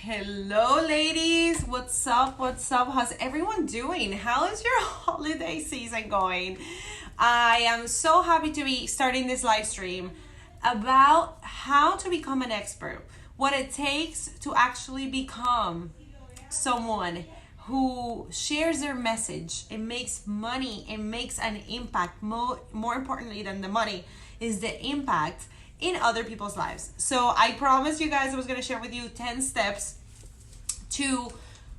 Hello, ladies. What's up? What's up? How's everyone doing? How is your holiday season going? I am so happy to be starting this live stream about how to become an expert, what it takes to actually become someone who shares their message and makes money and makes an impact. More importantly than the money is the impact in other people's lives. So I promised you guys I was going to share with you 10 steps to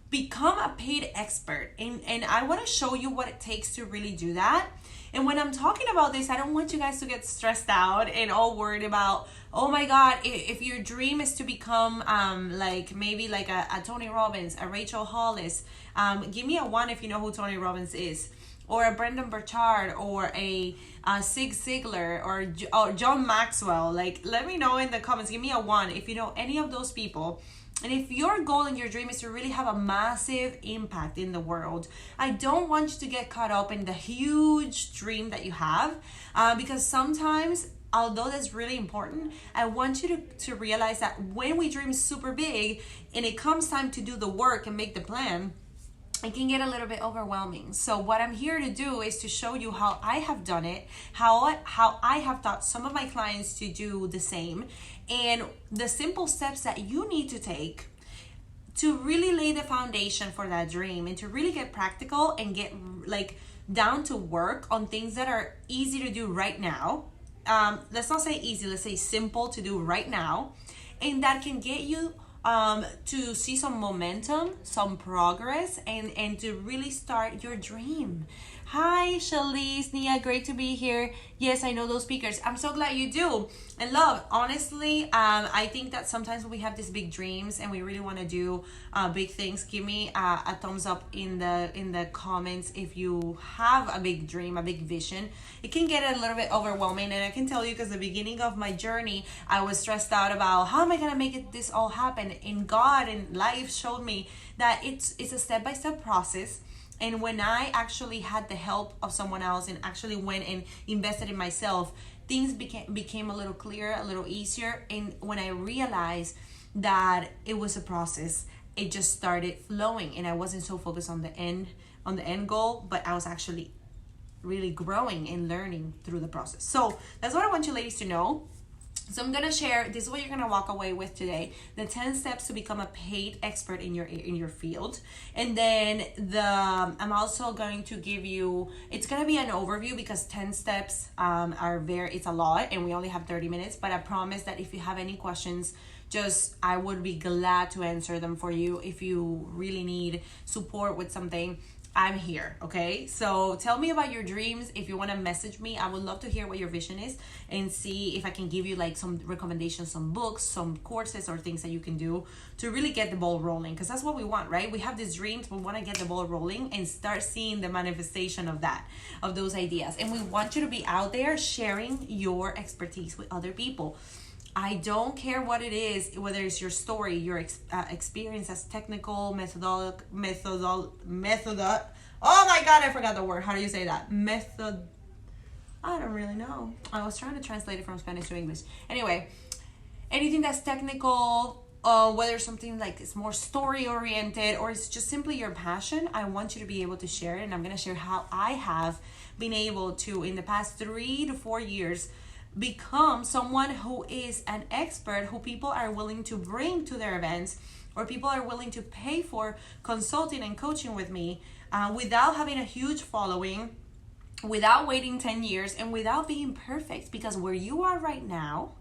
become a paid expert, and I want to show you what it takes to really do that. And when I'm talking about this, I don't want you guys to get stressed out and all worried about, oh my god, if your dream is to become like maybe like a Tony Robbins, a Rachel Hollis, give me a one if you know who Tony Robbins is, or a Brendan Burchard, or a Zig Ziglar, or John Maxwell. Like, let me know in the comments. Give me a one if you know any of those people. And if your goal and your dream is to really have a massive impact in the world, I don't want you to get caught up in the huge dream that you have, because sometimes, although that's really important, I want you to realize that when we dream super big and it comes time to do the work and make the plan, it can get a little bit overwhelming. So what I'm here to do is to show you how I have done it, how I have taught some of my clients to do the same, and the simple steps that you need to take to really lay the foundation for that dream, and to really get practical and get like down to work on things that are easy to do right now. Let's not say easy, let's say simple to do right now, and that can get you to see some momentum, some progress, and to really start your dream. Hi, Shalise, Nia, great to be here. Yes, I know those speakers. I'm so glad you do. And love, honestly, I think that sometimes we have these big dreams and we really want to do big things. Give me a thumbs up in the comments if you have a big dream, a big vision. It can get a little bit overwhelming, and I can tell you, because the beginning of my journey, I was stressed out about how am I gonna make this all happen. And God and life showed me that it's a step-by-step process. And when I actually had the help of someone else and actually went and invested in myself, things became a little clearer, a little easier. And when I realized that it was a process, it just started flowing, and I wasn't so focused on the end goal, but I was actually really growing and learning through the process. So that's what I want you ladies to know. So I'm gonna share, this is what you're gonna walk away with today, the 10 steps to become a paid expert in your field. And then I'm also going to give you, it's gonna be an overview, because 10 steps it's a lot, and we only have 30 minutes, but I promise that if you have any questions, I would be glad to answer them for you. If you really need support with something, I'm here, okay? So tell me about your dreams. If you want to message me, I would love to hear what your vision is and see if I can give you like some recommendations, some books, some courses, or things that you can do to really get the ball rolling, because that's what we want, right? We have these dreams, we want to get the ball rolling and start seeing the manifestation of those ideas. And we want you to be out there sharing your expertise with other people. I don't care what it is, whether it's your story, your experience as technical, oh my God, I forgot the word. How do you say that? I don't really know. I was trying to translate it from Spanish to English. Anyway, anything that's technical, whether something like it's more story oriented or it's just simply your passion, I want you to be able to share it. And I'm going to share how I have been able to, in the past 3 to 4 years, become someone who is an expert, who people are willing to bring to their events, or people are willing to pay for consulting and coaching with me, without having a huge following, without waiting 10 years, and without being perfect. Because where you are right now,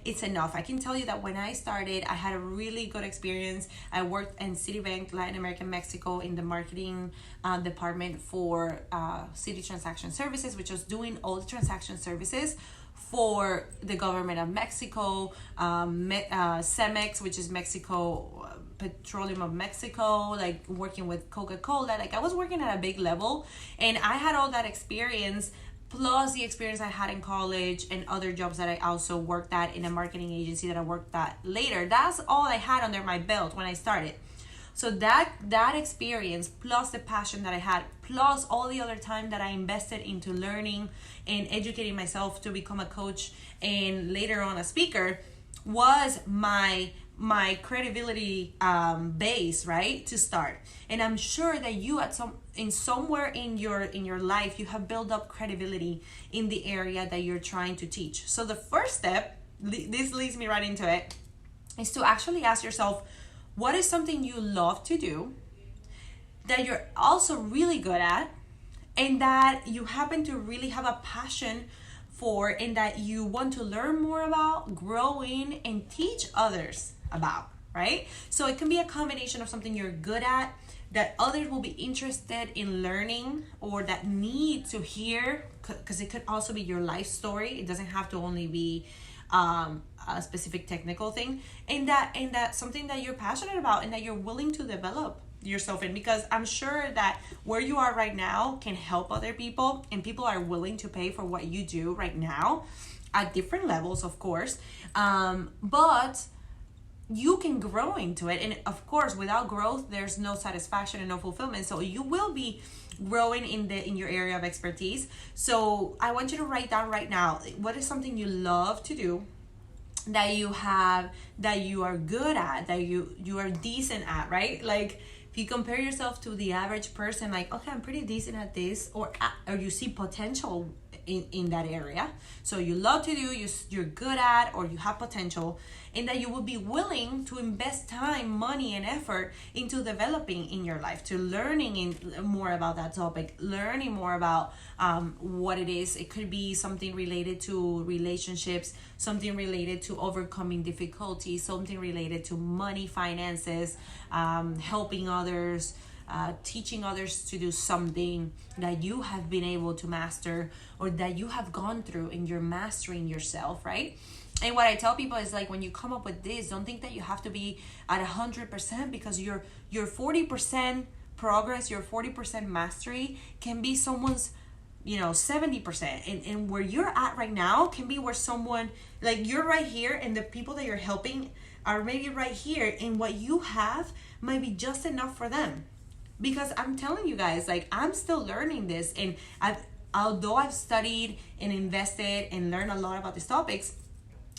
it's enough. I can tell you that when I started, I had a really good experience. I worked in Citibank, Latin America, Mexico, in the marketing department for Citi Transaction Services, which was doing all the transaction services for the government of Mexico, Cemex, which is Mexico, Petroleum of Mexico, like working with Coca-Cola. Like, I was working at a big level, and I had all that experience, plus the experience I had in college and other jobs that I also worked at in a marketing agency that I worked at later. That's all I had under my belt when I started. So that experience, plus the passion that I had, plus all the other time that I invested into learning and educating myself to become a coach and later on a speaker, was my my credibility base, right, to start. And I'm sure that you somewhere in your life you have built up credibility in the area that you're trying to teach. So the first step, this leads me right into it, is to actually ask yourself, what is something you love to do that you're also really good at, and that you happen to really have a passion for, and that you want to learn more about, grow in, and teach others about, right? So it can be a combination of something you're good at that others will be interested in learning, or that need to hear, because it could also be your life story. It doesn't have to only be a specific technical thing, and that something that you're passionate about and that you're willing to develop yourself in, because I'm sure that where you are right now can help other people, and people are willing to pay for what you do right now at different levels, of course, but you can grow into it. And of course, without growth, there's no satisfaction and no fulfillment. So you will be growing in your area of expertise. So I want you to write down right now, what is something you love to do, that you are good at, that you are decent at, right? Like, if you compare yourself to the average person, like, okay, I'm pretty decent at this, or you see potential in that area. So you love to do, you're good at, or you have potential, and that you will be willing to invest time, money, and effort into developing in your life, to learning more about that topic, learning more about what it is. It could be something related to relationships, something related to overcoming difficulties, something related to money, finances, helping others, teaching others to do something that you have been able to master, or that you have gone through and you're mastering yourself, right? And what I tell people is, like, when you come up with this, don't think that you have to be at 100%, because your 40% progress, your 40% mastery can be someone's 70%, and where you're at right now can be where someone, like, you're right here, and the people that you're helping are maybe right here, and what you have might be just enough for them. Because I'm telling you guys, like, I'm still learning this, and although I've studied and invested and learned a lot about these topics,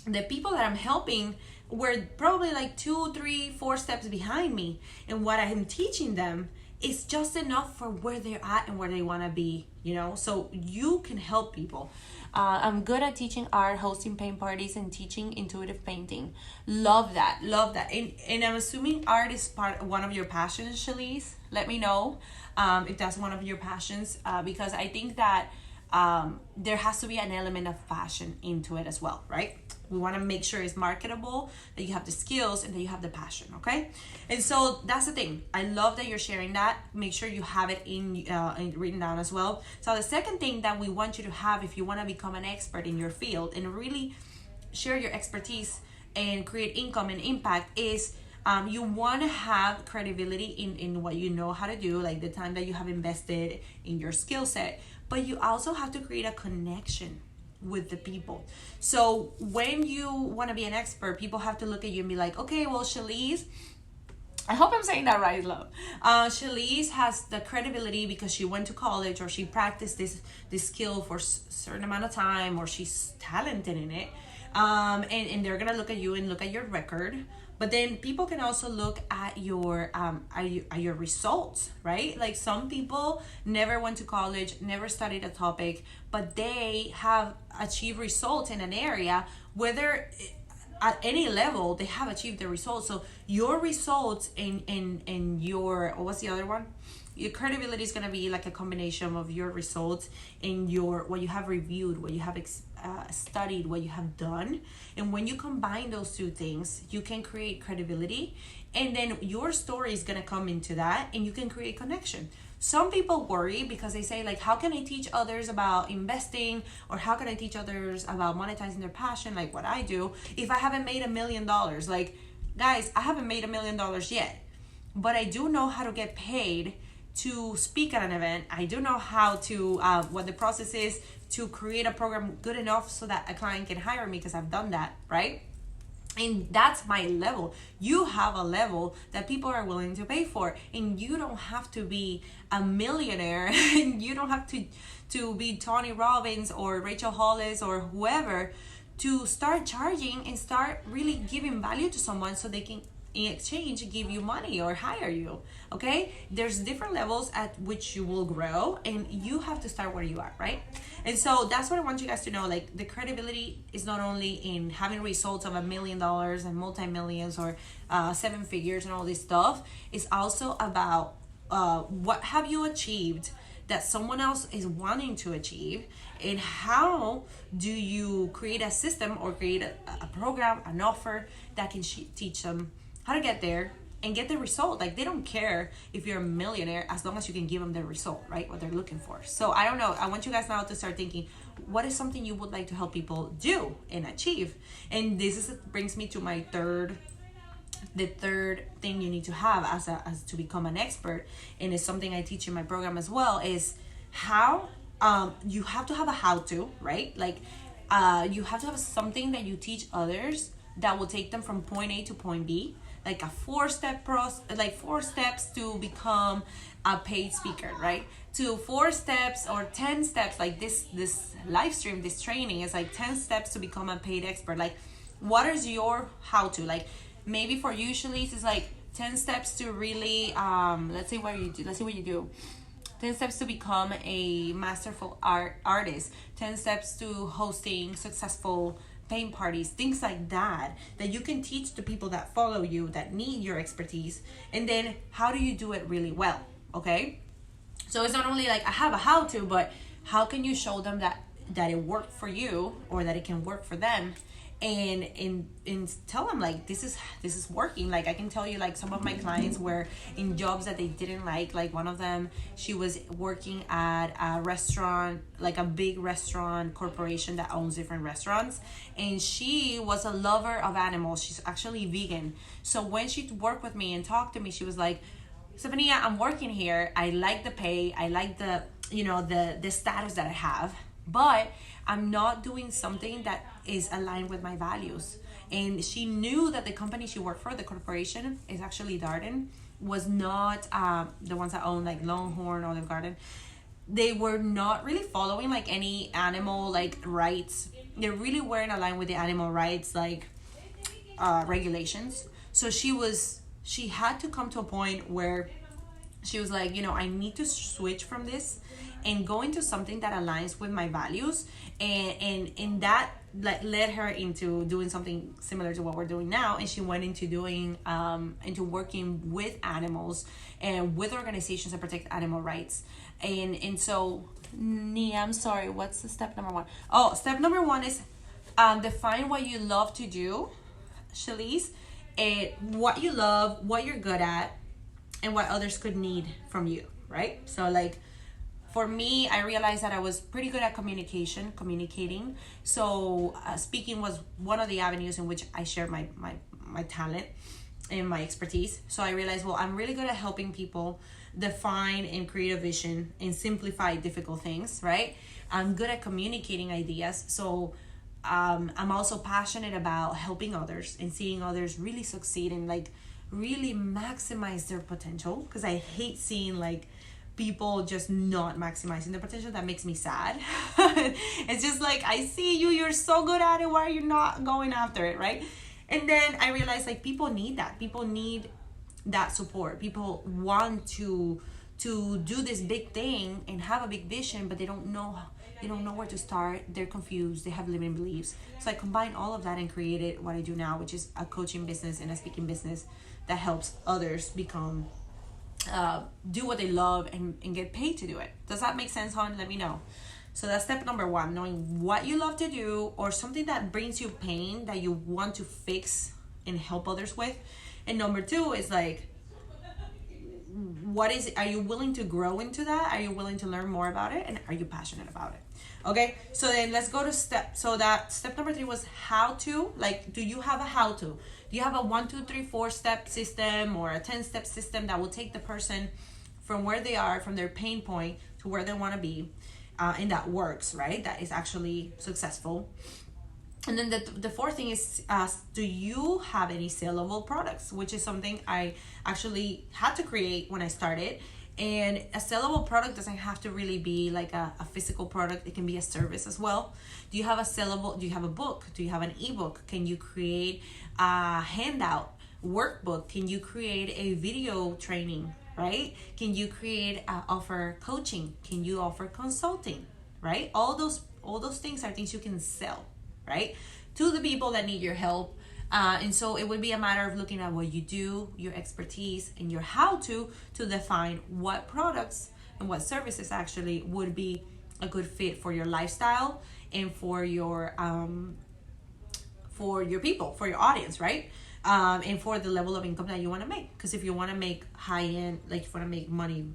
the people that I'm helping were probably like 2, 3, 4 steps behind me, and what I am teaching them is just enough for where they're at and where they want to be, so you can help people. I'm good at teaching art, hosting paint parties, and teaching intuitive painting. Love that. And I'm assuming art is one of your passions, Shalise. Let me know if that's one of your passions, because I think that there has to be an element of passion into it as well, right? We want to make sure it's marketable, that you have the skills, and that you have the passion, okay? And so that's the thing. I love that you're sharing that. Make sure you have it in written down as well. So the second thing that we want you to have, if you want to become an expert in your field and really share your expertise and create income and impact, is you want to have credibility in what you know how to do, like the time that you have invested in your skill set, but you also have to create a connection with the people. So when you want to be an expert, people have to look at you and be like, okay, well, Shalise, I hope I'm saying that right, love. Shalise has the credibility because she went to college, or she practiced this skill for a certain amount of time, or she's talented in it. And they're gonna look at you and look at your record. But then people can also look at your results, right? Like, some people never went to college, never studied a topic, but they have achieved results in an area, whether at any level they have achieved the results. So your results and your, what's the other one? Your credibility is going to be like a combination of your results and what you have reviewed, what you have studied, what you have done. And when you combine those two things, you can create credibility, and then your story is going to come into that, and you can create connection. Some people worry because they say, like, how can I teach others about investing, or how can I teach others about monetizing their passion, like what I do, if I haven't made $1 million? Like, guys, I haven't made $1 million yet, but I do know how to get paid to speak at an event. I do know how to, what the process is to create a program good enough so that a client can hire me, because I've done that, right? And that's my level. You have a level that people are willing to pay for, and you don't have to be a millionaire, and you don't have to be Tony Robbins or Rachel Hollis or whoever to start charging and start really giving value to someone so they can in exchange give you money or hire you. Okay, there's different levels at which you will grow, and you have to start where you are, right? And so that's what I want you guys to know. Like, the credibility is not only in having results of $1 million and multi-millions or 7 figures and all this stuff. It's also about what have you achieved that someone else is wanting to achieve, and how do you create a system or create a program, an offer that can teach them how to get there and get the result. Like, they don't care if you're a millionaire as long as you can give them the result, right? What they're looking for. So I don't know. I want you guys now to start thinking, what is something you would like to help people do and achieve? And this brings me to the third thing you need to have as to become an expert, and it's something I teach in my program as well, is how you have to have a how-to, right? Like, you have to have something that you teach others that will take them from point A to point B, like a 4-step process, like 4 steps to become a paid speaker, right? To 4 steps or 10 steps, like this live stream, this training is like 10 steps to become a paid expert. Like, what is your how-to? Like, maybe for you, Shalise, it's like 10 steps to really let's see what you do. 10 steps to become a masterful artist, 10 steps to hosting successful paint parties, things like that you can teach to people that follow you, that need your expertise. And then how do you do it really well? Okay, so it's not only like I have a how-to, but how can you show them that it worked for you, or that it can work for them, and tell them like this is working. Like, I can tell you, like, some of my clients were in jobs that they didn't like one of them, she was working at a restaurant, like a big restaurant corporation that owns different restaurants, and she was a lover of animals. She's actually vegan. So when she worked with me and talked to me, she was like, Stephania, I'm working here, I like the pay, I like the the status that I have, but I'm not doing something that is aligned with my values. And she knew that the company she worked for, the corporation, is actually Darden, was not the ones that own like Longhorn, Olive Garden. They were not really following like any animal like rights. They really weren't aligned with the animal rights like regulations. So she had to come to a point where she was like, I need to switch from this and go into something that aligns with my values, and that led her into doing something similar to what we're doing now. And she went into doing into working with animals and with organizations that protect animal rights. And so, Nia, I'm sorry, what's the step number 1? Oh, step number 1 is define what you love to do, Shalise, and what you love, what you're good at, and what others could need from you, right? So like, for me, I realized that I was pretty good at communicating. So speaking was one of the avenues in which I shared my talent and my expertise. So I realized, well, I'm really good at helping people define and create a vision and simplify difficult things, right? I'm good at communicating ideas. So I'm also passionate about helping others and seeing others really succeed and like really maximize their potential, because I hate seeing like people just not maximizing their potential. That makes me sad. It's just like, I see you're so good at it, why are you not going after it, right? And then I realized like people need that support. People want to do this big thing and have a big vision, but they don't know where to start. They're confused, they have limiting beliefs. So I combined all of that and created what I do now, which is a coaching business and a speaking business that helps others become do what they love and get paid to do it. Does that make sense, hon? Let me know. So that's step number 1, knowing what you love to do, or something that brings you pain that you want to fix and help others with. And number 2 is like, what is it? Are you willing to grow into that? Are you willing to learn more about it? And are you passionate about it? Okay, so then let's go to step number 3 was how to. Like, do you have a how to? Do you have a 1, 2, 3, 4 step system or a 10-step system that will take the person from where they are, from their pain point to where they want to be, and that works, right? That is actually successful. And then the fourth thing is, do you have any saleable products? Which is something I actually had to create when I started. And a sellable product doesn't have to really be like a physical product. It can be a service as well. Do you have a book? Do you have an ebook? Can you create a handout workbook? Can you create a video training, right? Can you offer coaching? Can you offer consulting, right? All those things are things you can sell, right? To the people that need your help. And so it would be a matter of looking at what you do, your expertise, and your how-to define what products and what services actually would be a good fit for your lifestyle and for your people, for your audience, right? And for the level of income that you want to make. Because if you want to make high-end, like if you want to make money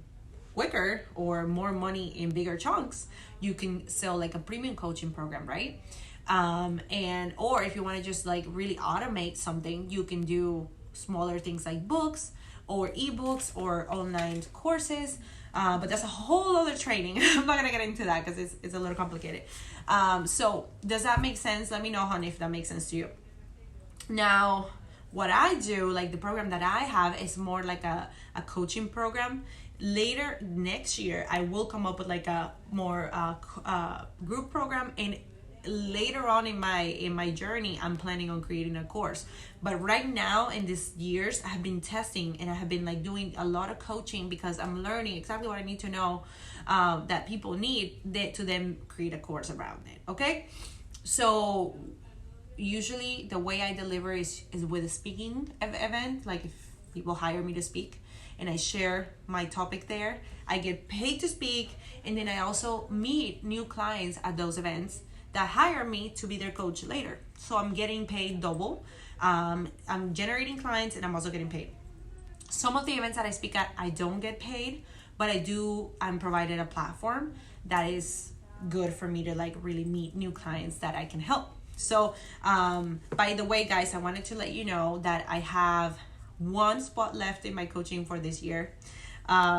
quicker or more money in bigger chunks, you can sell like a premium coaching program, right? Or if you want to just like really automate something, you can do smaller things like books or ebooks or online courses. But that's a whole other training. I'm not gonna get into that because it's a little complicated. So does that make sense? Let me know, honey, if that makes sense to you. Now, what I do, like the program that I have, is more like a coaching program. Later next year, I will come up with like a more group program, and later on in my journey, I'm planning on creating a course. But right now in these years, I have been testing and I have been like doing a lot of coaching because I'm learning exactly what I need to know that people need to then create a course around it. Okay, so usually the way I deliver is with a speaking event. Like if people hire me to speak and I share my topic there, I get paid to speak, and then I also meet new clients at those events that hire me to be their coach later. So I'm getting paid double. I'm generating clients and I'm also getting paid. Some of the events that I speak at, I don't get paid, but I'm provided a platform that is good for me to like really meet new clients that I can help. So, by the way, guys, I wanted to let you know that I have one spot left in my coaching for this year.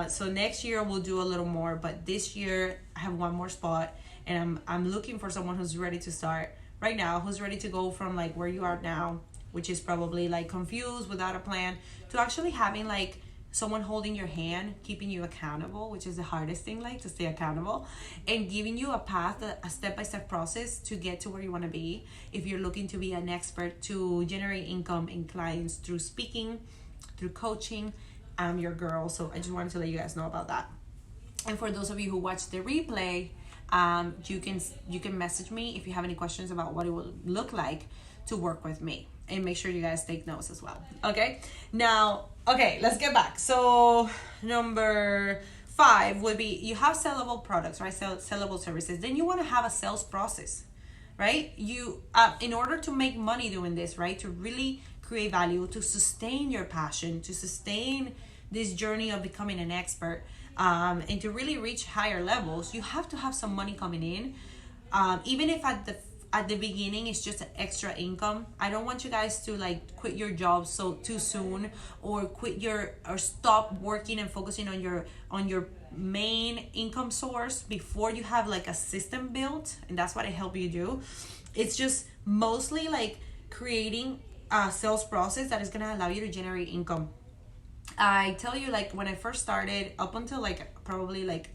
So next year we'll do a little more, but this year I have one more spot. And I'm looking for someone who's ready to start right now, who's ready to go from like where you are now, which is probably like confused without a plan, to actually having like someone holding your hand, keeping you accountable, which is the hardest thing, like to stay accountable, and giving you a path, a step-by-step process to get to where you want to be. If you're looking to be an expert to generate income and clients through speaking, through coaching, I'm your girl. So I just wanted to let you guys know about that. And for those of you who watch the replay, you can message me if you have any questions about what it will look like to work with me, and make sure you guys take notes as well. Okay, let's get back. So number 5 would be, you have sellable products, right? Sellable services. Then you want to have a sales process, right? You in order to make money doing this, right, to really create value, to sustain your passion, to sustain this journey of becoming an expert, and to really reach higher levels, you have to have some money coming in. Even if at the beginning it's just an extra income. I don't want you guys to like quit your job too soon, or stop working and focusing on your main income source before you have like a system built. And that's what I help you do. It's just mostly like creating a sales process that is going to allow you to generate income. I tell you, like when I first started, up until like probably like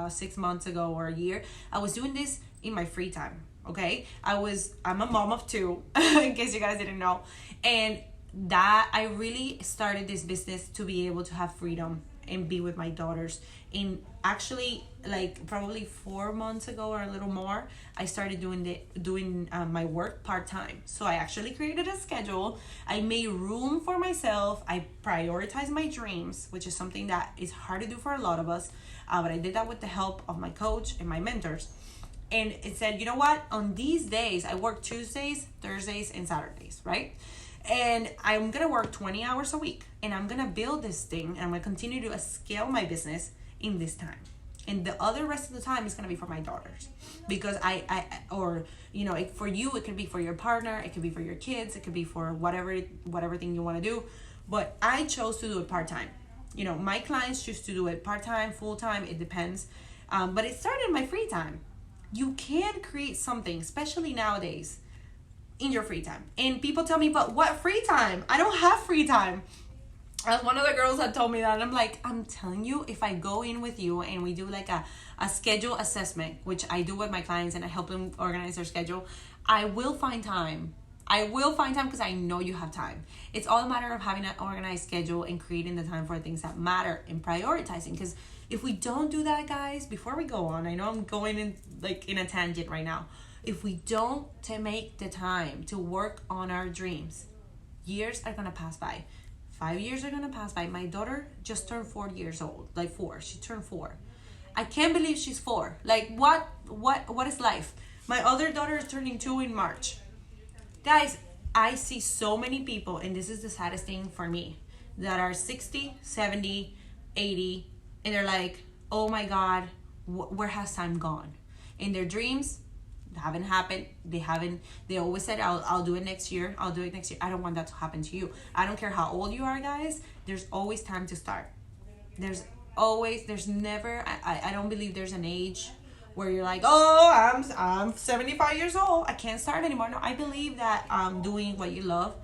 6 months ago or a year, I was doing this in my free time. Okay, I'm a mom of 2, in case you guys didn't know, and that I really started this business to be able to have freedom and be with my daughters. And actually, like probably 4 months ago or a little more, I started doing my work part-time. So I actually created a schedule. I made room for myself. I prioritized my dreams, which is something that is hard to do for a lot of us, but I did that with the help of my coach and my mentors. And it said, you know what, on these days I work Tuesdays, Thursdays, and Saturdays, right? And I'm gonna work 20 hours a week, and I'm gonna build this thing, and I'm gonna continue to scale my business in this time. And the other rest of the time is gonna be for my daughters, because for you, it could be for your partner, it could be for your kids, it could be for whatever thing you want to do. But I chose to do it part-time. My clients choose to do it part-time, full-time, it depends. But it started in my free time. You can create something, especially nowadays, in your free time. And people tell me, but what free time? I don't have free time. One of the girls had told me that, and I'm like, I'm telling you, if I go in with you and we do like a schedule assessment, which I do with my clients and I help them organize their schedule, I will find time. I will find time because I know you have time. It's all a matter of having an organized schedule and creating the time for things that matter and prioritizing. Because if we don't do that, guys, before we go on, I know I'm going in like in a tangent right now. If we don't to make the time to work on our dreams, years are gonna pass by. 5 years are gonna pass by. My daughter just turned 4 years old. Like 4. She turned 4. I can't believe she's 4. Like what is life? My other daughter is turning 2 in March. Guys, I see so many people, and this is the saddest thing for me, that are 60, 70, 80, and they're like, oh my God, where has time gone? In their dreams, haven't happened. They always said, I'll do it next year. I'll do it next year. I don't want that to happen to you. I don't care how old you are, guys. There's always time to start. There's never, I don't believe there's an age where you're like, oh, I'm 75 years old, I can't start anymore. No, I believe that doing what you love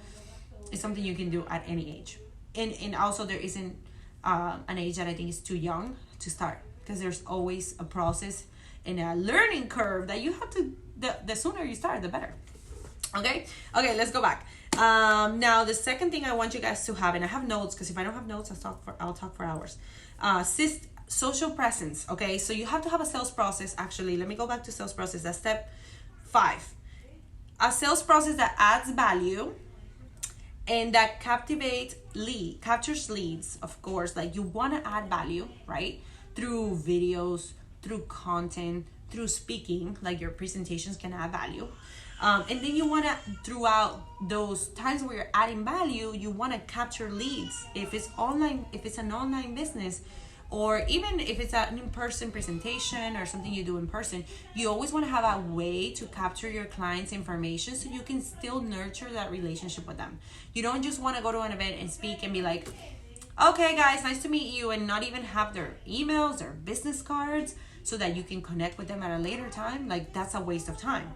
is something you can do at any age. And also there isn't an age that I think is too young to start, because there's always a process and a learning curve that you have to, the sooner you start, the better. Okay, let's go back. Now the second thing I want you guys to have, and I have notes, because if I don't have notes, I'll talk for hours. Social presence. Okay, so you have to have a sales process. Actually, let me go back to sales process. That's step 5. A sales process that adds value and that captures leads. Of course, like you want to add value, right? Through videos, through content, through speaking, like your presentations can add value. And then you want to, throughout those times where you're adding value, you want to capture leads. If it's an online business, or even if it's an in-person presentation or something you do in person, you always want to have a way to capture your clients' information so you can still nurture that relationship with them. You don't just want to go to an event and speak and be like, okay guys, nice to meet you, and not even have their emails or business cards so that you can connect with them at a later time. Like, that's a waste of time.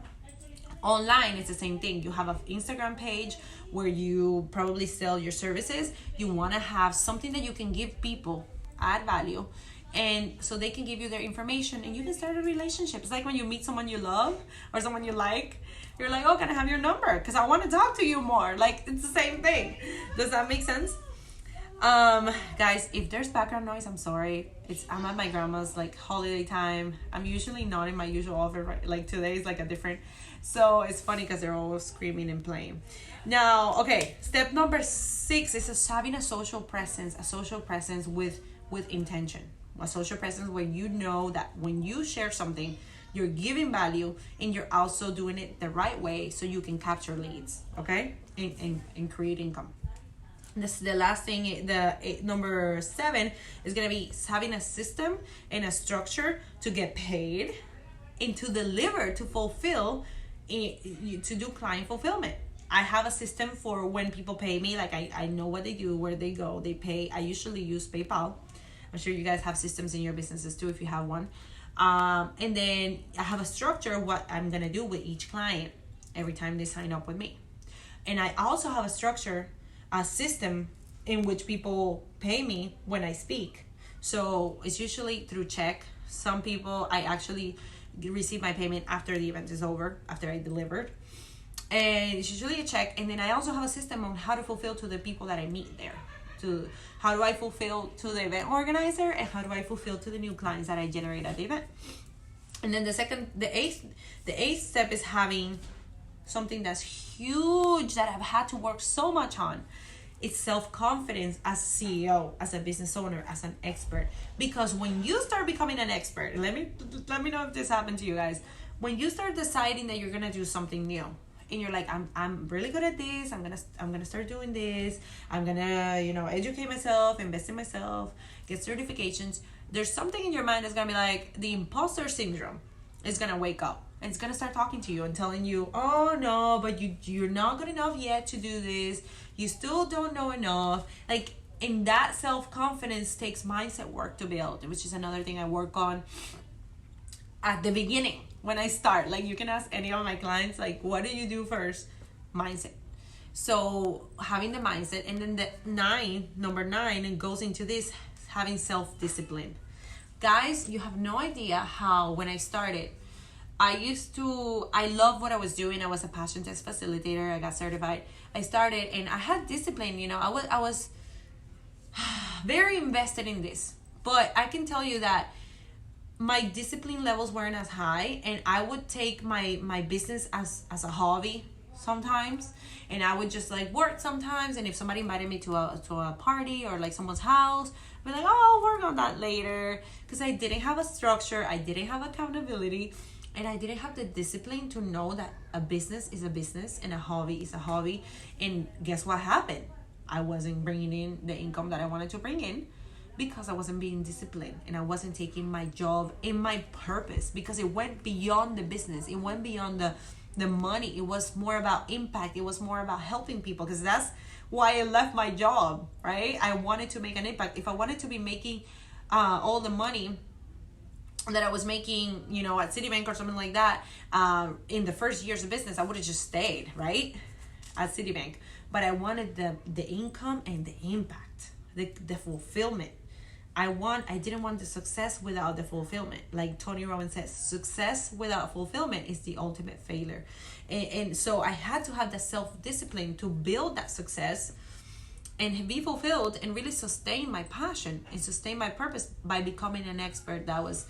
Online, it's the same thing. You have an Instagram page where you probably sell your services. You want to have something that you can give people, add value, and so they can give you their information and you can start a relationship. It's like when you meet someone you love or someone you like, you're like, oh, can I have your number? Because I want to talk to you more. Like, it's the same thing. Does that make sense? Guys, if there's background noise, I'm sorry. I'm at my grandma's, like, holiday time. I'm usually not in my usual outfit, right? Like, today is like a different, so it's funny because they're all screaming and playing. Now, okay, step number 6 is having a social presence with intention. A social presence where you know that when you share something, you're giving value and you're also doing it the right way so you can capture leads, okay? And create income. This is the last thing. Number 7 is going to be having a system and a structure to get paid and to deliver, to fulfill, to do client fulfillment. I have a system for when people pay me. Like, I know what they do, where they go, they pay. I usually use PayPal. I'm sure you guys have systems in your businesses too if you have one. And then I have a structure of what I'm going to do with each client every time they sign up with me. And I also have a system in which people pay me when I speak. So it's usually through check. Some people, I actually receive my payment after the event is over, after I delivered. And it's usually a check. And then I also have a system on how to fulfill to the people that I meet there. To how do I fulfill to the event organizer, and how do I fulfill to the new clients that I generate at the event. And then the eighth step is having something that's huge that I've had to work so much on. It's self-confidence as a CEO, as a business owner, as an expert. Because when you start becoming an expert, let me know if this happened to you guys. When you start deciding that you're gonna do something new, and you're like, I'm really good at this, I'm gonna start doing this, I'm gonna, educate myself, invest in myself, get certifications. There's something in your mind that's gonna be like, the imposter syndrome is gonna wake up. And it's gonna start talking to you and telling you, oh no, but you're not good enough yet to do this. You still don't know enough. Like, and that self-confidence takes mindset work to build, which is another thing I work on at the beginning when I start. Like, you can ask any of my clients, like, what do you do first? Mindset. So having the mindset, and then number nine, and goes into this, having self-discipline. Guys, you have no idea how, when I started, I love what I was doing. I was a passion test facilitator. I got certified. I started and I had discipline, I was very invested in this. But I can tell you that my discipline levels weren't as high, and I would take my business as a hobby sometimes, and I would just like work sometimes. And if somebody invited me to a party or like someone's house, I'd be like, oh, I'll work on that later, because I didn't have a structure, I didn't have accountability, and I didn't have the discipline to know that a business is a business and a hobby is a hobby. And guess what happened? I wasn't bringing in the income that I wanted to bring in, because I wasn't being disciplined, and I wasn't taking my job and my purpose, because it went beyond the business. It went beyond the money. It was more about impact. It was more about helping people, because that's why I left my job, right? I wanted to make an impact. If I wanted to be making all the money that I was making, at Citibank or something like that, in the first years of business, I would have just stayed, right, at Citibank. But I wanted the income and the impact, the fulfillment. I didn't want the success without the fulfillment. Like Tony Robbins says, success without fulfillment is the ultimate failure. And so I had to have the self-discipline to build that success and be fulfilled, and really sustain my passion and sustain my purpose by becoming an expert that was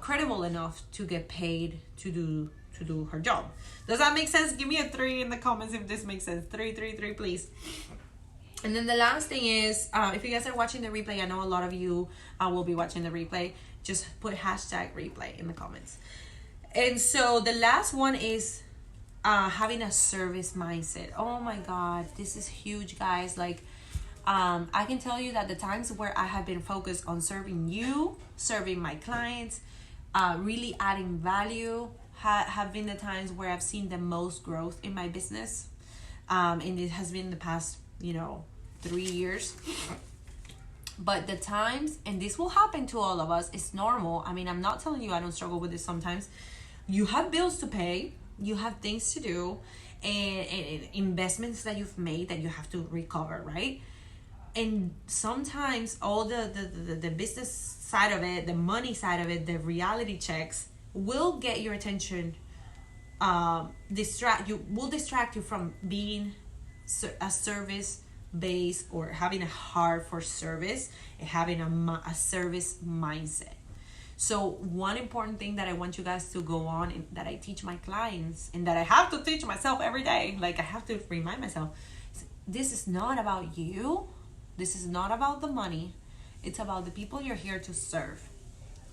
credible enough to get paid to do her job. Does that make sense? Give me a 3 in the comments if this makes sense. 3, please. And then the last thing is, if you guys are watching the replay, I know a lot of you will be watching the replay, just put #replay in the comments. And so the last one is having a service mindset. Oh my God, this is huge, guys. Like, I can tell you that the times where I have been focused on serving you, serving my clients, really adding value, have been the times where I've seen the most growth in my business. And it has been the past 3 years. But the times, and this will happen to all of us, it's normal. I mean, I'm not telling you I don't struggle with this sometimes. You have bills to pay, you have things to do, and investments that you've made that you have to recover, right? And sometimes all the business side of it, the money side of it, the reality checks will get your attention, distract you from being a service base, or having a heart for service, and having a service mindset. So one important thing that I want you guys to go on, and that I teach my clients, and that I have to teach myself every day, like I have to remind myself, this is not about you. This is not about the money. It's about the people you're here to serve.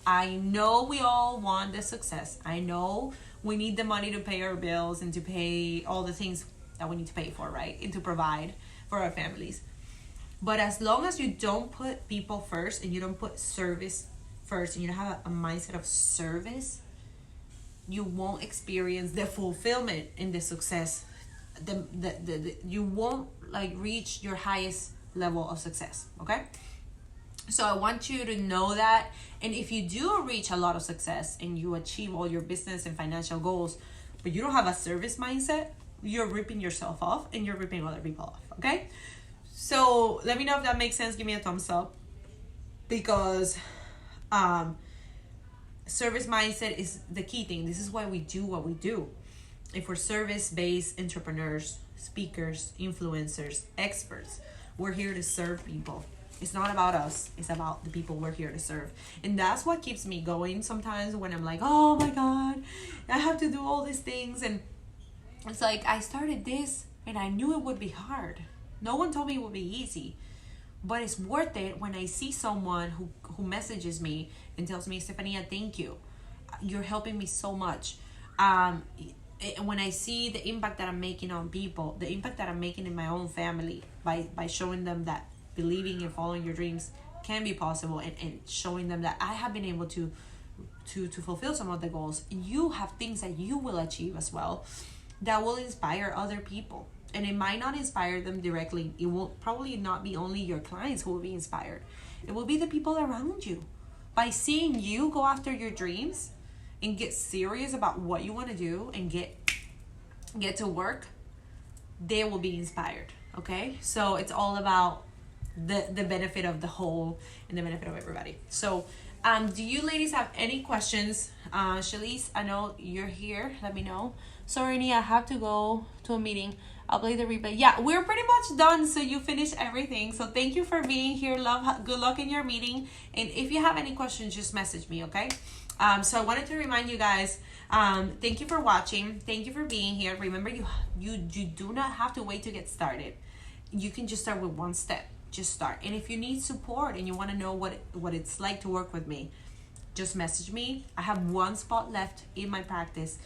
I know we all want the success. I know we need the money to pay our bills and to pay all the things that we need to pay for, right? And to provide for our families. But as long as you don't put people first, and you don't put service first, and you don't have a mindset of service, you won't experience the fulfillment and the success. You won't reach your highest level of success, okay? So I want you to know that. And if you do reach a lot of success and you achieve all your business and financial goals, but you don't have a service mindset, you're ripping yourself off, and you're ripping other people off, okay? So let me know if that makes sense. Give me a thumbs up, because service mindset is the key thing. This is why we do what we do. If we're service-based entrepreneurs, speakers, influencers, experts, we're here to serve people. It's not about us. It's about the people we're here to serve. And that's what keeps me going sometimes, when I'm like, oh my God, I have to do all these things. And it's like, I started this and I knew it would be hard. No one told me it would be easy. But it's worth it when I see someone who messages me and tells me, Estefania, thank you. You're helping me so much. When I see the impact that I'm making on people, the impact that I'm making in my own family by showing them that believing and following your dreams can be possible, and showing them that I have been able to fulfill some of the goals. You have things that you will achieve as well that will inspire other people. And it might not inspire them directly. It will probably not be only your clients who will be inspired. It will be the people around you. By seeing you go after your dreams and get serious about what you want to do and get to work, they will be inspired. Okay, so it's all about the benefit of the whole and the benefit of everybody. So do you ladies have any questions? Shalise, I know you're here, let me know. Sorry, I have to go to a meeting. I'll play the replay. Yeah, we're pretty much done, so you finished everything. So thank you for being here. Good luck in your meeting. And if you have any questions, just message me, okay? So I wanted to remind you guys, thank you for watching. Thank you for being here. Remember, you do not have to wait to get started. You can just start with one step. Just start. And if you need support and you want to know what it's like to work with me, just message me. I have one spot left in my practice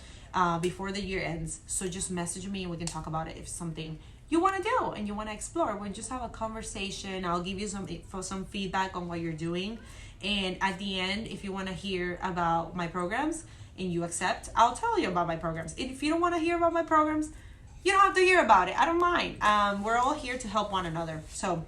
before the year ends. So just message me and we can talk about it. If something you want to do and you want to explore, we'll just have a conversation. I'll give you some feedback on what you're doing. And at the end, if you want to hear about my programs and you accept, I'll tell you about my programs. And if you don't want to hear about my programs, you don't have to hear about it. I don't mind. We're all here to help one another. So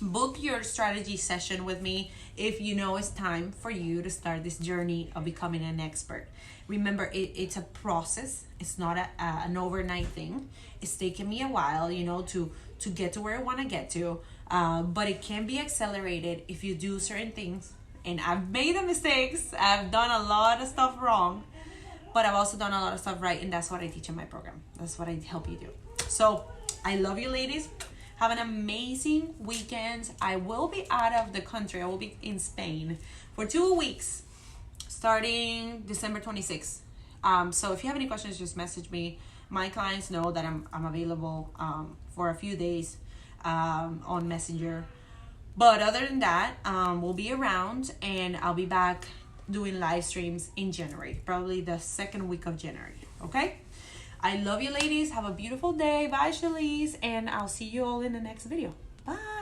book your strategy session with me if you know it's time for you to start this journey of becoming an expert. Remember, it's a process. It's not an overnight thing. It's taken me a while, to get to where I want to get to. But it can be accelerated if you do certain things. And I've made the mistakes. I've done a lot of stuff wrong. But I've also done a lot of stuff right. And that's what I teach in my program. That's what I help you do. So I love you, ladies. Have an amazing weekend. I will be out of the country. I will be in Spain for 2 weeks, starting December 26th. So if you have any questions, just message me. My clients know that I'm available for a few days on Messenger. But other than that, we'll be around, and I'll be back doing live streams in January, probably the second week of January. Okay? I love you, ladies. Have a beautiful day. Bye, Shalise. And I'll see you all in the next video. Bye.